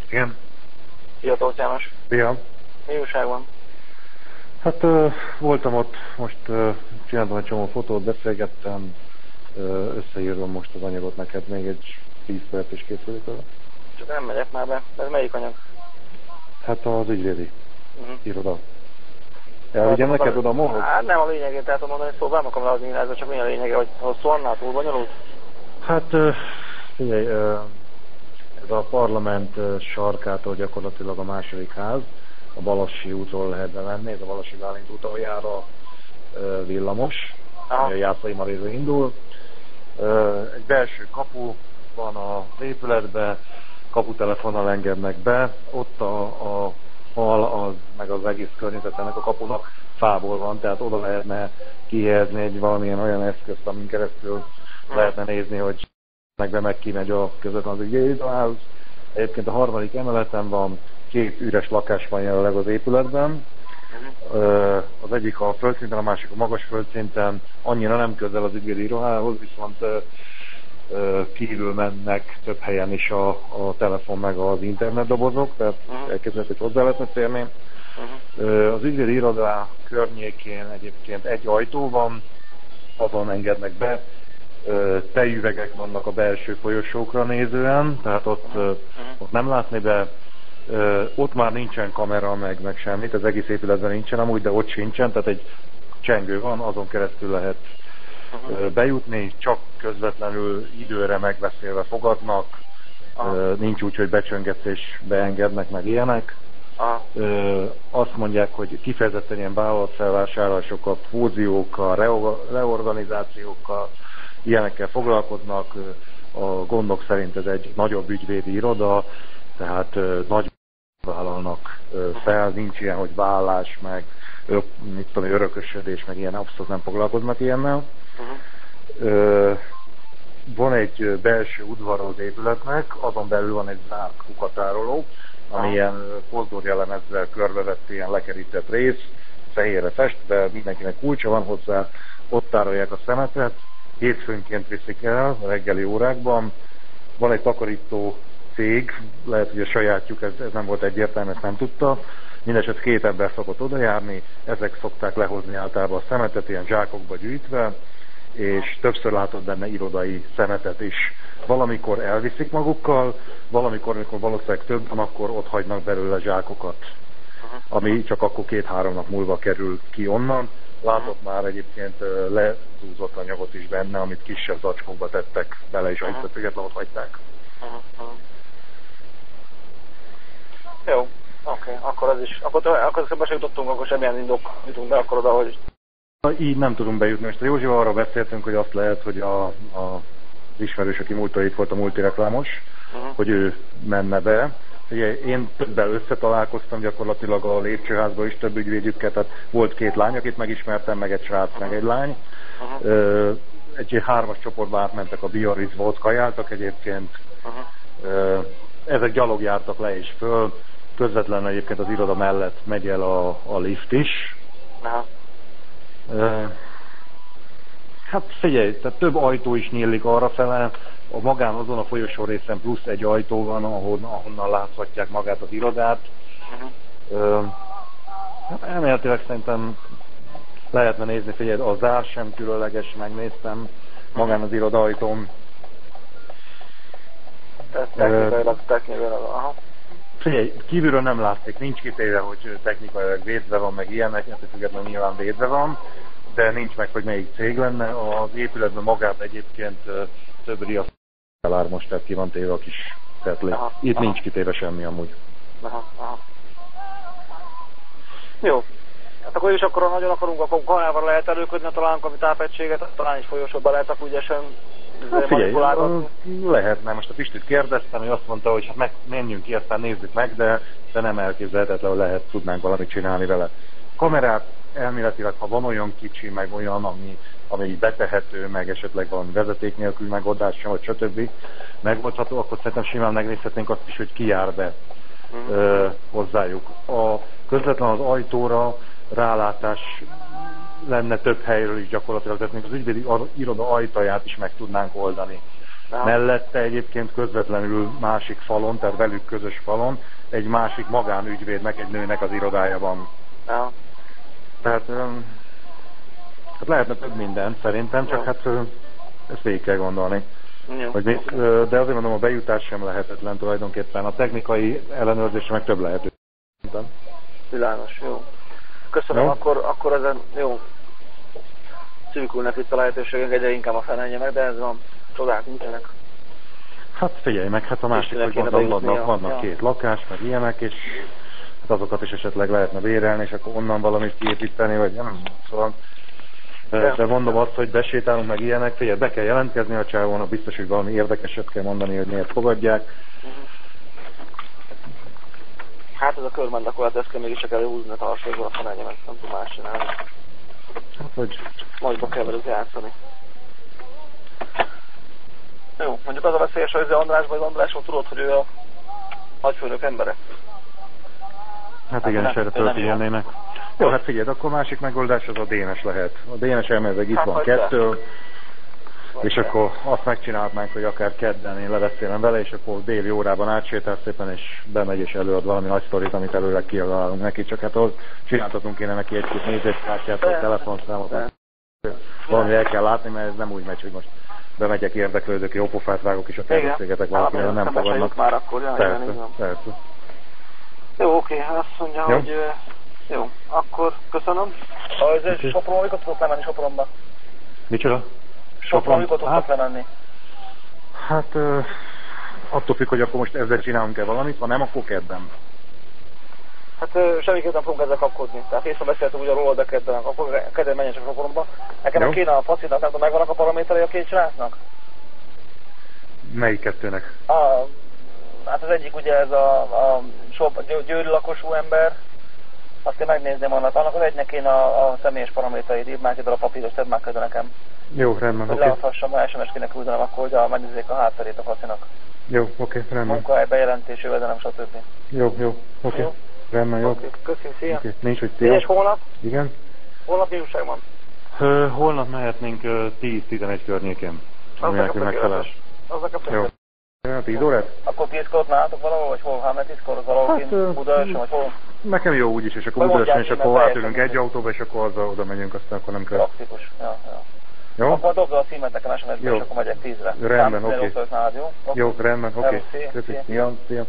Igen. Szia, Tóth János. Szia. Mi újság van? Hát voltam ott, most csináltam egy csomó fotót, beszélgettem, összeírom most az anyagot neked, még egy 10 perc is készülik vele. Csak nem megyek már be. Ez melyik anyag? Hát az ügyvédi iroda. Elvigyem neked oda a mohog? Hát nem a lényegét, tehát mondani, szóval nem akarom leadni, ez csak mi a lényege, hogy hosszú annál túl bonyolult? Hát figyelj, ez a parlament sarkától gyakorlatilag a második ház, a Balassi útról lehet bemenni, ez a Balassi Bálint úton jár a villamos, ami a Jászai Maréző indul. Egy belső kapu van az épületben, kaputelefonnal engednek be, ott a fal, meg az egész környezet ennek a kapunak fából van, tehát oda lehetne kihelyezni egy valamilyen olyan eszközt, amin keresztül lehetne nézni, hogy meg kimegy a közvetlen az ügyvédirodához. Egyébként a harmadik emeleten van, 2 üres lakás van jelenleg az épületben. Az egyik a földszinten, a másik a magas földszinten, annyira nem közel az ügyvédirodához, viszont kívül mennek több helyen is a telefon meg az internetdobozok, tehát elképzelhető, hogy hozzá lehetne férni. Az ügyvédi iroda környékén egyébként egy ajtó van, azon engednek be, tejüvegek vannak a belső folyosókra nézően, tehát ott nem látni be. Ott már nincsen kamera, meg semmit, az egész épületben nincsen amúgy, de ott sincsen, tehát egy csengő van, azon keresztül lehet bejutni, csak közvetlenül időre megbeszélve fogadnak, nincs úgy, hogy becsöngetsz és beengednek, meg ilyenek. Azt mondják, hogy kifejezetten ilyen vállalatfelvásárlásokkal, fúziókkal, reorganizációkkal, ilyenekkel foglalkoznak. A gondok szerint ez egy nagyobb ügyvédi iroda, tehát nagy vállalnak fel, nincs ilyen, hogy vállás, meg örökösödés, meg ilyen, abszolút nem foglalkoznak ilyennel. Van egy belső udvara az épületnek, azon belül van egy zárt kukatároló, ami ilyen pozdorjellemezzel körbevett ilyen lekerített rész, fehérre festve, mindenkinek kulcsa van hozzá, ott tárolják a szemetet, hétfőnként viszik el a reggeli órákban. Van egy takarító cég, lehet, hogy a sajátjuk, ez nem volt egyértelmű, ezt nem tudta. Mindeneset 2 ember szokott odajárni, ezek szokták lehozni általában a szemetet, ilyen zsákokba gyűjtve, és többször látott benne irodai szemetet is. Valamikor elviszik magukkal, valamikor, amikor valószínűleg több van, akkor ott hagynak belőle zsákokat, ami csak akkor 2-3 nap múlva kerül ki onnan. Látott már egyébként lezúzott anyagot is benne, amit kisebb zacskókba tettek bele, és ahhoz függetlenül ott hagyták. Jó, oké, akkor az is. Akkor se jutottunk, akkor semmilyen indok jutunk be akkor oda, hogy... Így nem tudunk bejutni. Most a Józsival arra beszéltünk, hogy azt lehet, hogy az ismerős, aki múltkor itt volt, a multireklámos, hogy ő menne be. Ugye én többel összetalálkoztam gyakorlatilag a lépcsőházban is, több ügyvédjükkel, tehát volt 2 lány, akit megismertem, meg egy srác, meg egy lány. Egy 3-as csoportba átmentek a Biarritzba, ott kajáltak egyébként. Ezek gyalog jártak le és föl, közvetlenül egyébként az iroda mellett megy el a lift is. Hát figyelj, tehát több ajtó is nyílik arrafele, a magán azon a folyosó részen plusz egy ajtó van, ahonnan láthatják magát az irodát. Hát elméletileg szerintem lehetne nézni, figyelj, a zár sem különleges, megnéztem magán az iroda ajtón. Technikailag, aha. Figyelj, kívülről nem látszik, nincs kitéve, hogy technikailag védve van, meg ilyenek, ettől függetlenül nyilván védve van, de nincs meg, hogy melyik cég lenne. Az épületben magában egyébként több riasztálár most, tehát ki van téve a kis tetli. Itt nincs kitéve semmi amúgy. Jó. Hát akkor is akkor, ha nagyon akarunk, akkor kanával lehet előködni, találunk a tápegységet, talán is folyosóba lehet akkor ügyesen manipulálni. Lehetne. Most a Pistit kérdeztem, hogy azt mondta, hogy hát menjünk ki, aztán nézzük meg, de nem elképzelhetetlen, hogy lehet, tudnánk valamit csinálni vele. Kamerát elméletileg, ha van olyan kicsi, meg olyan, ami betehető, meg esetleg valami vezeték nélkül megoldás, vagy stb. Megoldható, akkor szerintem simán megnézhetnénk azt is, hogy ki jár be hozzájuk. Közvetlen az ajtóra rálátás lenne több helyről is gyakorlatilag, tehát még az ügyvédi iroda ajtaját is meg tudnánk oldani. Aha. Mellette egyébként közvetlenül másik falon, tehát velük közös falon, egy másik magánügyvédnek, egy nőnek az irodája van. Aha. Tehát hát lehetne több minden szerintem, csak hát ezt végig kell gondolni. Jó. Hogy még, de azért mondom, a bejutás sem lehetetlen tulajdonképpen, a technikai ellenőrzésre meg több lehető. Világos, jó. Köszönöm, Jó. akkor ezen jó. Szűkülnek itt a lehetőségek, egyre inkább a fenelje meg, de ez van. Csodák nincsenek. Hát figyelj meg, hát a másik, hogy vannak két lakás, meg ilyenek, és hát azokat is esetleg lehetne bérelni, és akkor onnan valamit kiépíteni, vagy nem, szóval. De mondom azt, hogy besétálunk meg ilyenek, figyelj, be kell jelentkezni a csávónak, biztos, hogy valami érdekeset kell mondani, hogy miért fogadják. Hát ez a körmendakolat, ezt kell mégis csak előhúzni a tartsózból, a fenelje meg, nem tudom más csinálni. Hát, hogy... Nagyba kell velük játszani. Jó, mondjuk az a veszélyes, hogy Andrásról tudod, hogy ő a nagyfőnök embere. Hát igen, és erre történjenének. Jó, hát figyelj, akkor másik megoldás az a Dénes lehet. A Dénes elméletileg itt van kettő, és akkor azt megcsinálhatnánk, hogy akár kedden én leveszélem vele, és akkor déli órában átsétál szépen, és bemegy és előad valami nagy sztorit, amit előleg kiadalálunk neki, csak hát ahhoz csináltatunk kéne neki egy-két nézéskártyát, a telefonszámot, valami el kell látni, mert ez nem úgy megy, hogy most bemegyek, érdeklődök, jó pofát vágok, és a beszélgetek valakivel, nem fogadnak. Már akkor, persze. Jó, oké, azt mondja, jó. Hogy jó, akkor köszönöm. Az Sopron, mikor tudok lemenni Sopronba? Micsoda? Sopron, mikor tudok lemenni? Hát attól függ, hogy akkor most ezzel csinálunk-e valamit, ha nem, akkor kedden. Hát semmiképpen nem fogunk ezzel kapkodni. Tehát észre beszéltünk ugye róla, de kedden menjen csak Sopronba. Nekem kéne a facinak, nem tudom, megvannak a paraméterei a két srácnak? Melyik kettőnek? Hát az egyik ugye ez a Győri lakosú ember, azt én megnézném annak az egynek kéne a személyes paramétereit, írd már ide a papíros, tedd már közben nekem. Jó, rendben, oké. Hogy leadhassam, ha SMS kéne küldenem, akkor hogy megnézzék a hátterét a facinak. Jó, oké, rendben. Munkahely, bejelentés, jövedelem, stb. Jó, oké. Rendben, jó. Köszönöm, szia. Okay. Nincs, hogy szia. És holnap? Igen? Holnap mi újság van? Holnap mehetnénk 10-11 környékén. Az nekem jó. 10 órát? Akkor 10-kor nálatok valahol, vagy hol? Hát 10-kor valahol kint Budaörsön, vagy hol? Nekem jó úgyis, és akkor Budaörsön, és akkor átülünk egy autóba, és akkor azzal oda megyünk, aztán akkor nem kell. Praktikus, ja. Jó? Akkor dobd a címet nekem SMS-be, és akkor megyek 10-re. Rendben, oké. Jó, rendben, oké. Köszönöm. Szia.